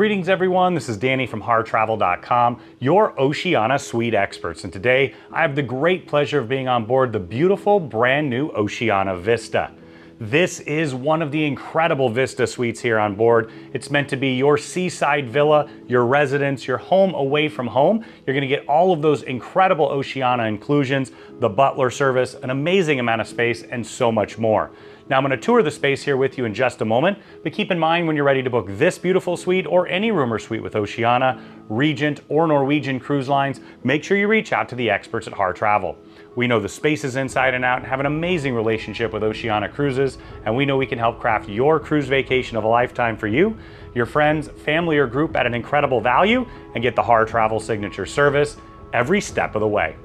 Greetings everyone, this is Danny from harrtravel.com, your Oceania Suite experts, and today I have the great pleasure of being on board the beautiful brand new Oceania Vista. This is one of the incredible Vista Suites here on board. It's meant to be your seaside villa, your residence, your home away from home. You're going to get all of those incredible Oceania inclusions, the Butler service, an amazing amount of space, and so much more. Now I'm going to tour the space here with you in just a moment, but keep in mind when you're ready to book this beautiful suite or any room or suite with Oceania, Regent, or Norwegian Cruise Lines, make sure you reach out to the experts at Harr Travel. We know the spaces inside and out and have an amazing relationship with Oceania Cruises, and we know we can help craft your cruise vacation of a lifetime for you, your friends, family, or group at an incredible value, and get the Harr Travel signature service every step of the way.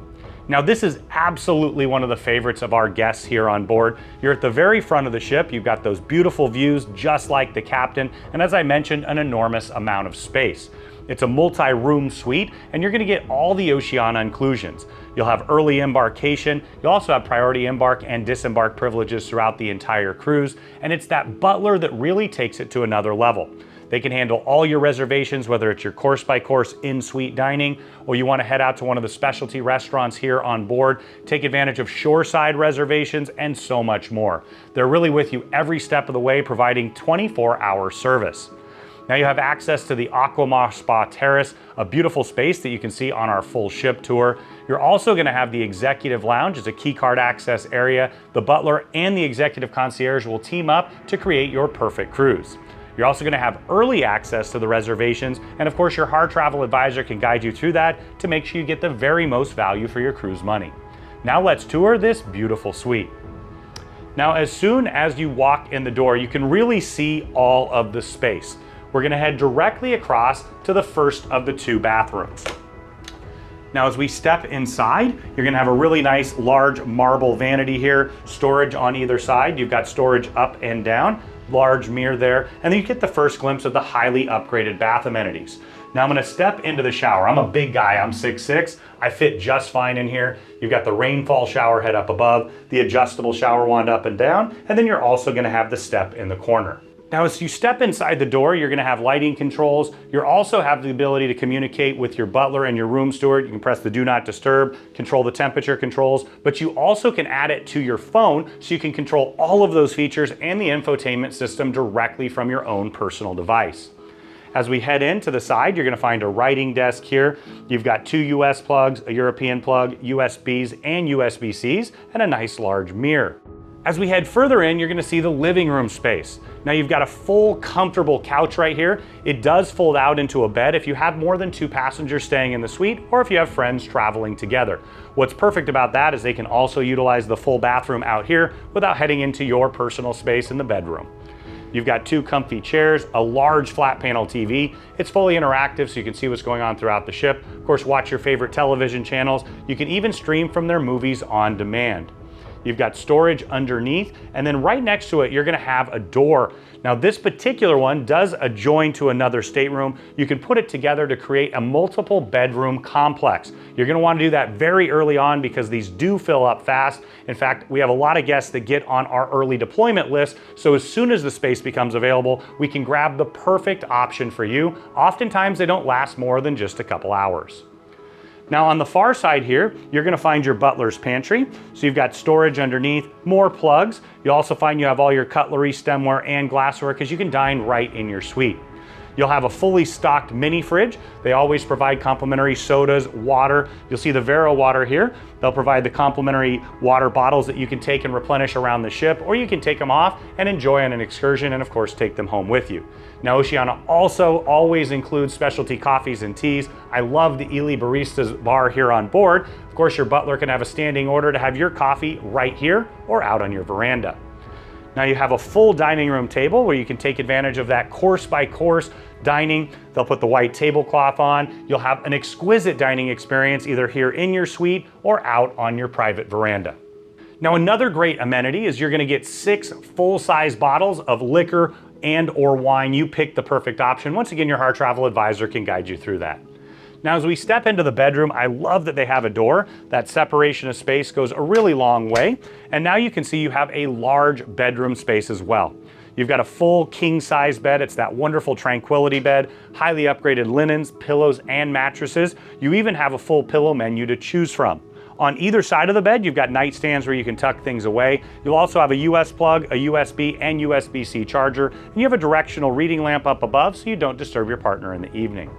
Now this is absolutely one of the favorites of our guests here on board. You're at the very front of the ship, you've got those beautiful views just like the captain, and as I mentioned, an enormous amount of space. It's a multi-room suite, and you're gonna get all the Oceania inclusions. You'll have early embarkation, you'll also have priority embark and disembark privileges throughout the entire cruise, and it's that Butler that really takes it to another level. They can handle all your reservations, whether it's your course-by-course in-suite dining, or you want to head out to one of the specialty restaurants here on board, take advantage of shoreside reservations, and so much more. They're really with you every step of the way, providing 24-hour service. Now you have access to the Aquamar Spa Terrace, a beautiful space that you can see on our full ship tour. You're also going to have the Executive Lounge. It's a key card access area. The Butler and the Executive Concierge will team up to create your perfect cruise. You're also going to have early access to the reservations, and of course your Harr Travel advisor can guide you through that to make sure you get the very most value for your cruise money. Now let's tour this beautiful suite. Now as soon as you walk in the door, you can really see all of the space. We're going to head directly across to the first of the two bathrooms. Now as we step inside, you're going to have a really nice large marble vanity here, storage on either side. You've got storage up and down, large mirror there, and then you get the first glimpse of the highly upgraded bath amenities. Now I'm going to step into the shower. I'm a big guy, I'm 6'6". I fit just fine in here. You've got the rainfall shower head up above, the adjustable shower wand up and down, and then you're also going to have the step in the corner. Now as you step inside the door, you're going to have lighting controls. You'll also have the ability to communicate with your butler and your room steward. You can press the do not disturb, control the temperature controls, but you also can add it to your phone so you can control all of those features and the infotainment system directly from your own personal device. As we head in to the side, you're going to find a writing desk here. You've got two US plugs, a European plug, USBs and USB-Cs, and a nice large mirror. As we head further in, you're going to see the living room space. Now you've got a full comfortable couch right here. It does fold out into a bed if you have more than 2 passengers staying in the suite or if you have friends traveling together. What's perfect about that is they can also utilize the full bathroom out here without heading into your personal space in the bedroom. You've got 2 comfy chairs, a large flat panel TV. It's fully interactive so you can see what's going on throughout the ship. Of course, watch your favorite television channels. You can even stream from their movies on demand. You've got storage underneath, and then right next to it, you're gonna have a door. Now this particular one does adjoin to another stateroom. You can put it together to create a multiple bedroom complex. You're gonna wanna do that very early on because these do fill up fast. In fact, we have a lot of guests that get on our early deployment list, so as soon as the space becomes available, we can grab the perfect option for you. Oftentimes they don't last more than just a couple hours. Now on the far side here, you're going to find your butler's pantry. So you've got storage underneath, more plugs. You'll also find you have all your cutlery, stemware, and glassware because you can dine right in your suite. You'll have a fully stocked mini fridge. They always provide complimentary sodas, water. You'll see the Vero water here. They'll provide the complimentary water bottles that you can take and replenish around the ship, or you can take them off and enjoy on an excursion and of course take them home with you. Now Oceania also always includes specialty coffees and teas. I love the Ely Barista's bar here on board. Of course your butler can have a standing order to have your coffee right here or out on your veranda. Now you have a full dining room table where you can take advantage of that course-by-course dining. They'll put the white tablecloth on. You'll have an exquisite dining experience either here in your suite or out on your private veranda. Now another great amenity is you're going to get 6 full-size bottles of liquor and or wine. You pick the perfect option. Once again, your Harr Travel advisor can guide you through that. Now, as we step into the bedroom, I love that they have a door. That separation of space goes a really long way. And now you can see you have a large bedroom space as well. You've got a full king size bed. It's that wonderful tranquility bed, highly upgraded linens, pillows, and mattresses. You even have a full pillow menu to choose from. On either side of the bed, you've got nightstands where you can tuck things away. You'll also have a US plug, a USB, and USB-C charger, and you have a directional reading lamp up above so you don't disturb your partner in the evening.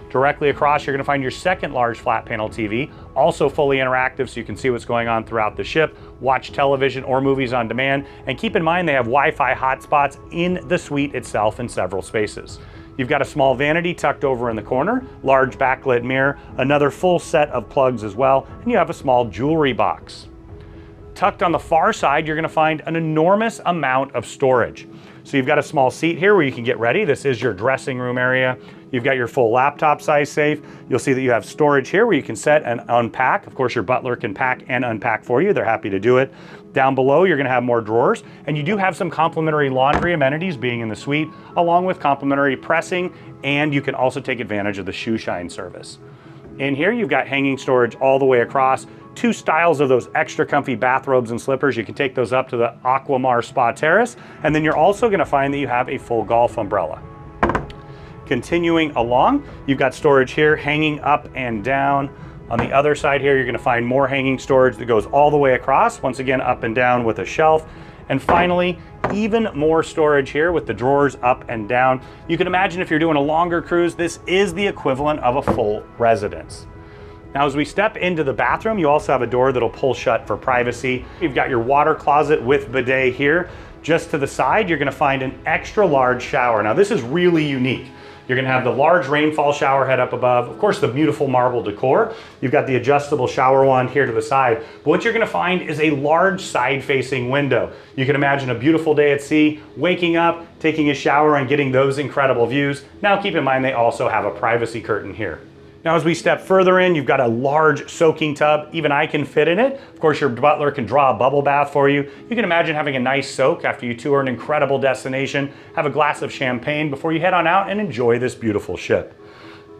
Directly across, you're going to find your second large flat panel TV, also fully interactive so you can see what's going on throughout the ship, watch television or movies on demand, and keep in mind they have Wi-Fi hotspots in the suite itself in several spaces. You've got a small vanity tucked over in the corner, large backlit mirror, another full set of plugs as well, and you have a small jewelry box. Tucked on the far side, you're going to find an enormous amount of storage. So you've got a small seat here where you can get ready. This is your dressing room area. You've got your full laptop size safe. You'll see that you have storage here where you can set and unpack. Of course, your butler can pack and unpack for you. They're happy to do it. Down below, you're gonna have more drawers, and you do have some complimentary laundry amenities being in the suite, along with complimentary pressing, and you can also take advantage of the shoe shine service. In here, you've got hanging storage all the way across, two styles of those extra comfy bathrobes and slippers. You can take those up to the Aquamar Spa Terrace, and then you're also gonna find that you have a full golf umbrella. Continuing along, you've got storage here hanging up and down. On the other side here, you're gonna find more hanging storage that goes all the way across, once again up and down with a shelf. And finally, even more storage here with the drawers up and down. You can imagine if you're doing a longer cruise, this is the equivalent of a full residence. Now, as we step into the bathroom, you also have a door that'll pull shut for privacy. You've got your water closet with bidet here. Just to the side, you're gonna find an extra large shower. Now, this is really unique. You're gonna have the large rainfall shower head up above, of course the beautiful marble decor. You've got the adjustable shower wand here to the side. But what you're gonna find is a large side-facing window. You can imagine a beautiful day at sea, waking up, taking a shower, and getting those incredible views. Now keep in mind they also have a privacy curtain here. Now as we step further in, you've got a large soaking tub. Even I can fit in it. Of course, your butler can draw a bubble bath for you. You can imagine having a nice soak after you tour an incredible destination, have a glass of champagne before you head on out and enjoy this beautiful ship.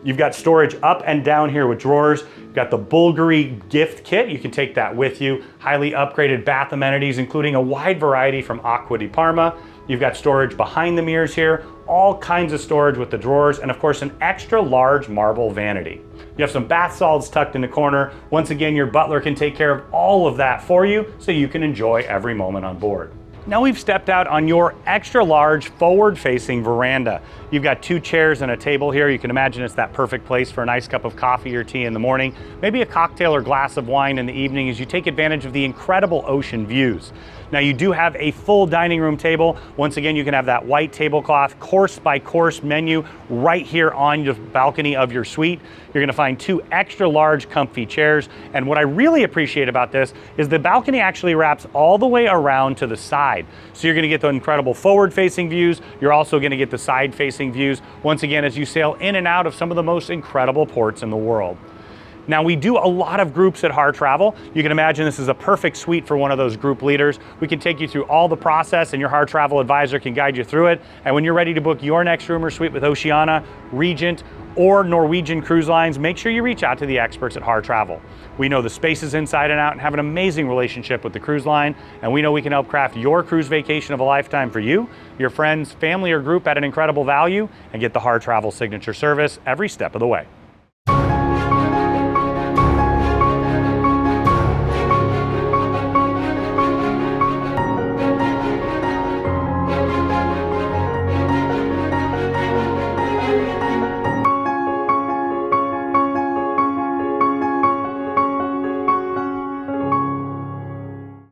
You've got storage up and down here with drawers. You've got the Bulgari gift kit. You can take that with you. Highly upgraded bath amenities, including a wide variety from Acqua di Parma. You've got storage behind the mirrors here, all kinds of storage with the drawers, and of course an extra large marble vanity. You have some bath salts tucked in the corner. Once again, your butler can take care of all of that for you so you can enjoy every moment on board. Now we've stepped out on your extra large forward-facing veranda. You've got two chairs and a table here. You can imagine it's that perfect place for a nice cup of coffee or tea in the morning, maybe a cocktail or glass of wine in the evening as you take advantage of the incredible ocean views. Now you do have a full dining room table. Once again, you can have that white tablecloth course by course menu right here on the balcony of your suite. You're gonna find two extra large comfy chairs. And what I really appreciate about this is the balcony actually wraps all the way around to the side. So you're gonna get the incredible forward facing views. You're also gonna get the side facing views, once again, as you sail in and out of some of the most incredible ports in the world. Now we do a lot of groups at Harr Travel. You can imagine this is a perfect suite for one of those group leaders. We can take you through all the process and your Harr Travel advisor can guide you through it. And when you're ready to book your next room or suite with Oceania, Regent, or Norwegian Cruise Lines, make sure you reach out to the experts at Harr Travel. We know the spaces inside and out and have an amazing relationship with the cruise line, and we know we can help craft your cruise vacation of a lifetime for you, your friends, family, or group at an incredible value, and get the Harr Travel signature service every step of the way.